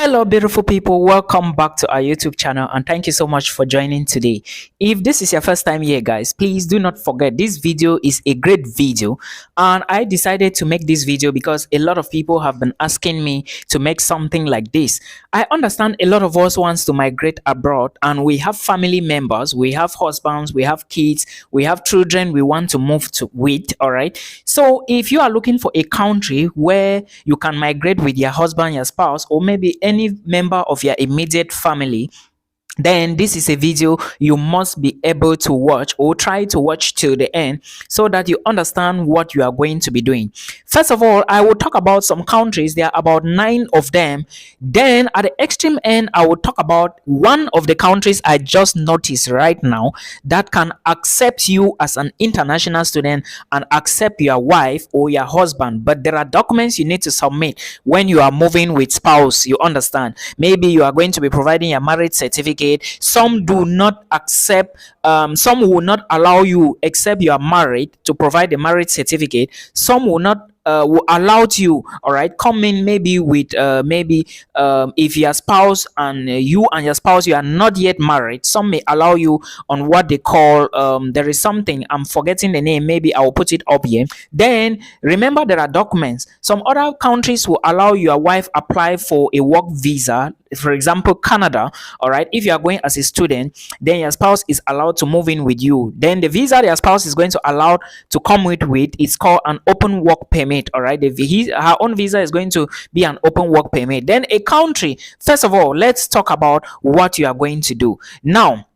Hello, beautiful people. Welcome back to our YouTube channel and thank you so much for joining today. If this is your first time here, guys, please do not forget this video is a great video, and I decided to make this video because a lot of people have been asking me to make something like this. I understand a lot of us wants to migrate abroad, and we have family members, we have husbands, we have kids, we have children we want to move to with. All right. So if you are looking for a country where you can migrate with your husband, your spouse, or maybe any member of your immediate family, then this is a video you must be able to watch or try to watch till the end so that you understand what you are going to be doing. First of all, I will talk about some countries. There are about 9 of them. Then at the extreme end, I will talk about one of the countries I just noticed right now that can accept you as an international student and accept your wife or your husband, but there are documents you need to submit when you are moving with spouse. You understand? Maybe you are going to be providing a marriage certificate. Some do not accept, some will not allow you, except you are married, to provide a marriage certificate. Some will not will allow you, all right, come in maybe with maybe if your spouse and you and your spouse, you are not yet married, some may allow you on what they call there is something, I'm forgetting the name, maybe I will put it up here. Then remember, there are documents. Some other countries will allow your wife apply for a work visa, for example Canada. All right, if you are going as a student, then your spouse is allowed to move in with you. Then the visa your spouse is going to allow to come with is called an open work permit. All right, her own visa is going to be an open work permit. Then a country, first of all, let's talk about what you are going to do now.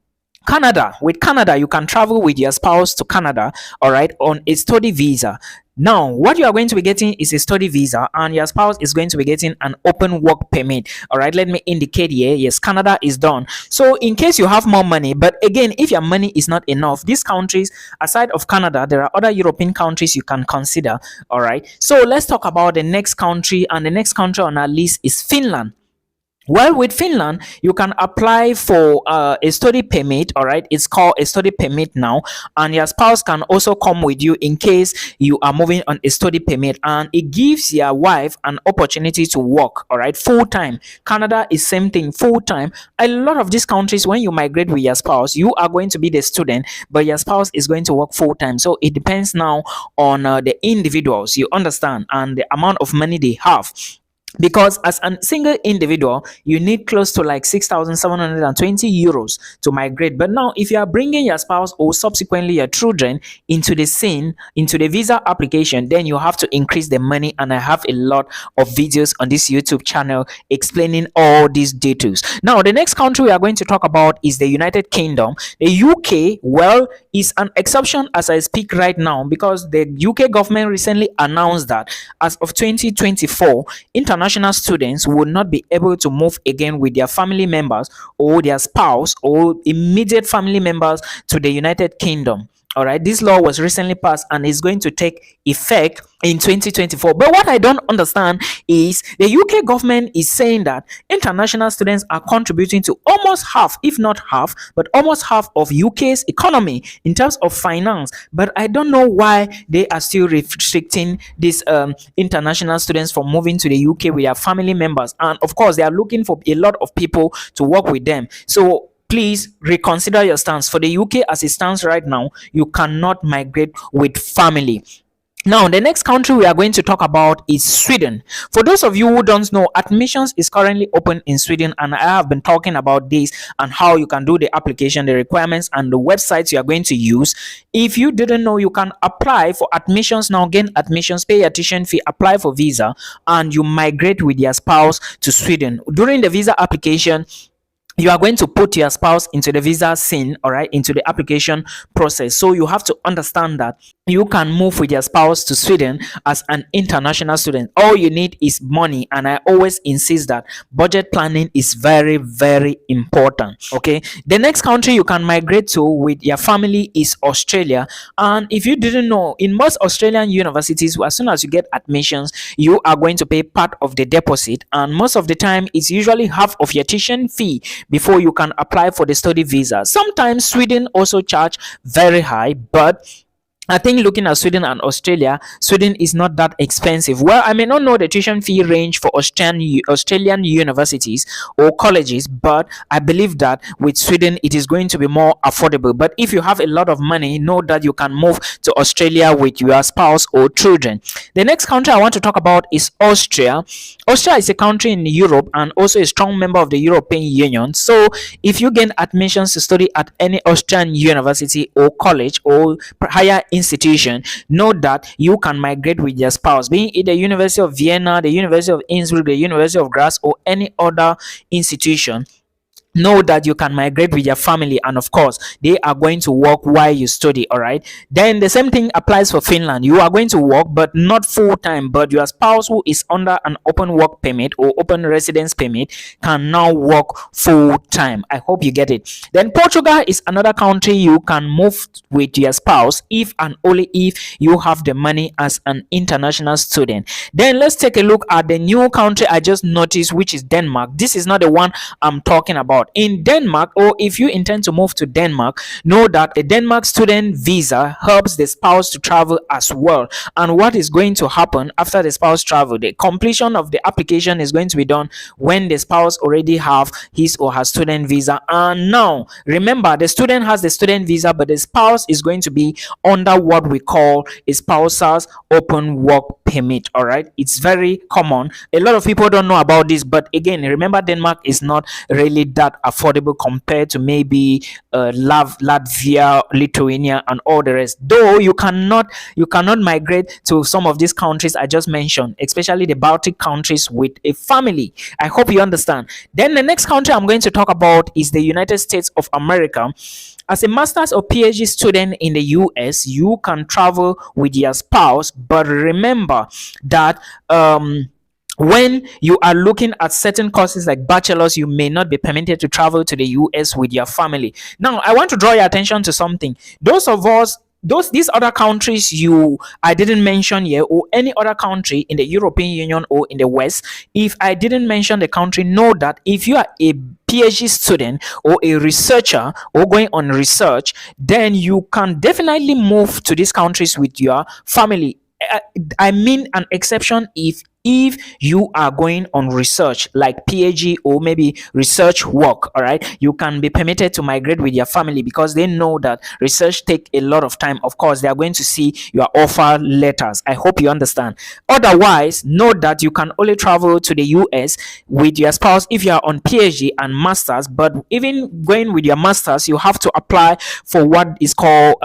Canada, with Canada, you can travel with your spouse to Canada, all right, on a study visa. Now, what you are going to be getting is a study visa, and your spouse is going to be getting an open work permit. All right, let me indicate here. Yes, Canada is done. So, in case you have more money, but again, if your money is not enough, these countries, aside of Canada, there are other European countries you can consider. All right, so let's talk about the next country, and the next country on our list is Finland. Well, with Finland, you can apply for a study permit. All right, it's called a study permit now, and your spouse can also come with you in case you are moving on a study permit, and it gives your wife an opportunity to work. All right, full time. Canada is same thing, full time. A lot of these countries, when you migrate with your spouse, you are going to be the student, but your spouse is going to work full time. So it depends now on the individuals. You understand, and the amount of money they have, because as a single individual you need close to like 6,720 euros to migrate. But now if you are bringing your spouse or subsequently your children into the scene, into the visa application, then you have to increase the money, and I have a lot of videos on this YouTube channel explaining all these details. Now the next country we are going to talk about is the United Kingdom. The UK, well, is an exception as I speak right now, because the UK government recently announced that as of 2024, international students will not be able to move again with their family members or their spouse or immediate family members to the United Kingdom. All right, this law was recently passed and is going to take effect in 2024. But what I don't understand is the UK government is saying that international students are contributing to almost half, if not half, but almost half of UK's economy in terms of finance. But I don't know why they are still restricting these international students from moving to the UK with their family members. And of course, they are looking for a lot of people to work with them. So please reconsider your stance. For the UK as it stands right now, you cannot migrate with family. Now, the next country we are going to talk about is Sweden. For those of you who don't know, admissions is currently open in Sweden, and I have been talking about this and how you can do the application, the requirements, and the websites you are going to use. If you didn't know, you can apply for admissions now, gain admissions, pay your tuition fee, apply for visa, and you migrate with your spouse to Sweden. During the visa application, you are going to put your spouse into the visa scene, all right, into the application process. So you have to understand that you can move with your spouse to Sweden as an international student. All you need is money, and I always insist that budget planning is very, very important. Okay, the next country you can migrate to with your family is Australia. And if you didn't know, in most Australian universities, as soon as you get admissions, you are going to pay part of the deposit, and most of the time it's usually half of your tuition fee before you can apply for the study visa. Sometimes Sweden also charge very high, but I think looking at Sweden and Australia, Sweden is not that expensive. Well, I may not know the tuition fee range for Australian universities or colleges, but I believe that with Sweden it is going to be more affordable. But if you have a lot of money, know that you can move to Australia with your spouse or children. The next country I want to talk about is Austria. Austria is a country in Europe and also a strong member of the European Union. So if you gain admissions to study at any Austrian university or college or higher institution, know that you can migrate with your spouse, being it the University of Vienna, the University of Innsbruck, the University of Graz, or any other institution. Know that you can migrate with your family, and of course they are going to work while you study. All right, then the same thing applies for Finland. You are going to work but not full time, but your spouse who is under an open work permit or open residence permit can now work full time. I hope you get it. Then Portugal is another country you can move with your spouse if and only if you have the money as an international student. Then let's take a look at the new country I just noticed, which is Denmark. This is not the one I'm talking about. In Denmark, or if you intend to move to Denmark, know that the Denmark student visa helps the spouse to travel as well. And what is going to happen after the spouse travel? The completion of the application is going to be done when the spouse already have his or her student visa. And now remember, the student has the student visa, but the spouse is going to be under what we call a spouse's open work permit. All right, it's very common. A lot of people don't know about this, but again, remember, Denmark is not really that affordable compared to maybe Latvia, Lithuania, and all the rest. Though you cannot migrate to some of these countries I just mentioned, especially the Baltic countries, with a family. I hope you understand. Then the next country I'm going to talk about is the United States of America. As a master's or PhD student in the US, you can travel with your spouse, but remember that when you are looking at certain courses like bachelor's, you may not be permitted to travel to the US with your family. Now, I want to draw your attention to something. These other countries I didn't mention here, or any other country in the European Union or in the West, if I didn't mention the country, know that if you are a PhD student or a researcher or going on research, then you can definitely move to these countries with your family. I mean an exception if you are going on research like PhD or maybe research work. All right, you can be permitted to migrate with your family because they know that research take a lot of time. Of course, they are going to see your offer letters. I hope you understand. Otherwise, know that you can only travel to the US with your spouse if you are on PhD and masters. But even going with your masters, you have to apply for what is called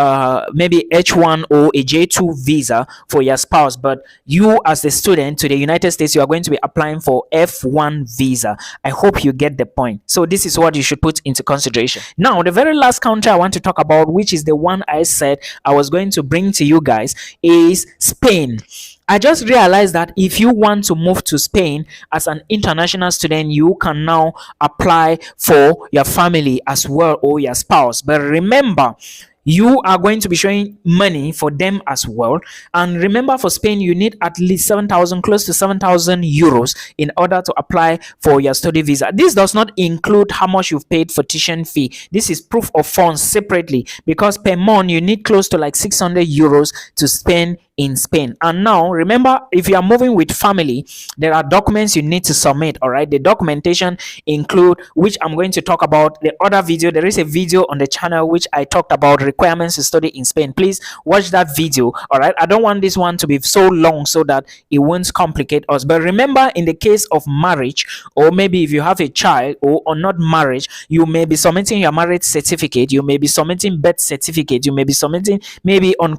maybe H1 or a J2 visa for your spouse. But you, as a student to the United States, you are going to be applying for F1 visa. I hope you get the point. So this is what you should put into consideration. Now, the very last country I want to talk about, which is the one I said I was going to bring to you guys, is Spain. I just realized that if you want to move to Spain as an international student, you can now apply for your family as well, or your spouse. But remember, you are going to be showing money for them as well. And remember, for Spain, you need at least 7,000, close to 7,000 euros in order to apply for your study visa. This does not include how much you've paid for tuition fee. This is proof of funds separately, because per month you need close to like 600 euros to spend in Spain. And now remember, if you are moving with family, there are documents you need to submit. All right, the documentation include, which I'm going to talk about the other video. There is a video on the channel which I talked about requirements to study in Spain. Please watch that video. All right, I don't want this one to be so long so that it won't complicate us. But remember, in the case of marriage, or maybe if you have a child, or not marriage, you may be submitting your marriage certificate, you may be submitting birth certificate, you may be submitting maybe on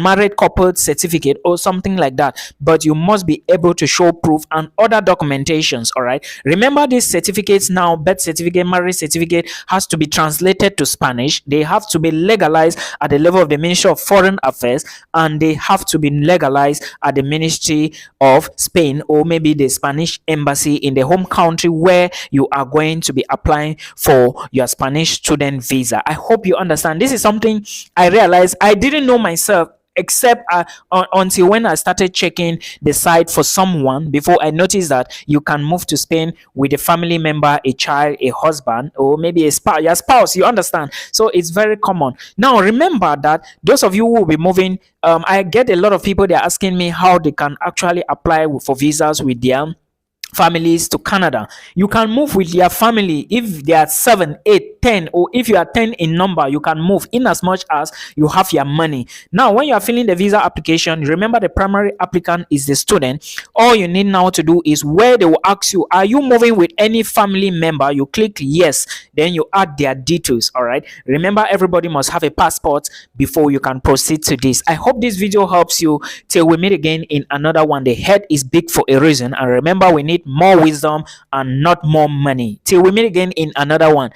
married couple certificate or something like that, but you must be able to show proof and other documentations. All right, remember, these certificates now, birth certificate, marriage certificate, has to be translated to Spanish. They have to be legalized at the level of the Ministry of Foreign Affairs, and they have to be legalized at the Ministry of Spain, or maybe the Spanish embassy in the home country where you are going to be applying for your Spanish student visa. I hope you understand. This is something I realized I didn't know myself except until when I started checking the site for someone before I noticed that you can move to Spain with a family member, a child, a husband, or maybe a spouse, your spouse, you understand. So it's very common. Now remember that those of you who will be moving, I get a lot of people, they're asking me how they can actually apply for visas with their families to Canada. You can move with your family if they are 7, 8, 10, or if you are 10 in number, you can move in as much as you have your money. Now, when you are filling the visa application, remember the primary applicant is the student. All you need now to do is where they will ask you, are you moving with any family member? You click yes, then you add their details. All right. Remember, everybody must have a passport before you can proceed to this. I hope this video helps you. Till we meet again in another one. The head is big for a reason, and remember, we need more wisdom and not more money. Till we meet again in another one.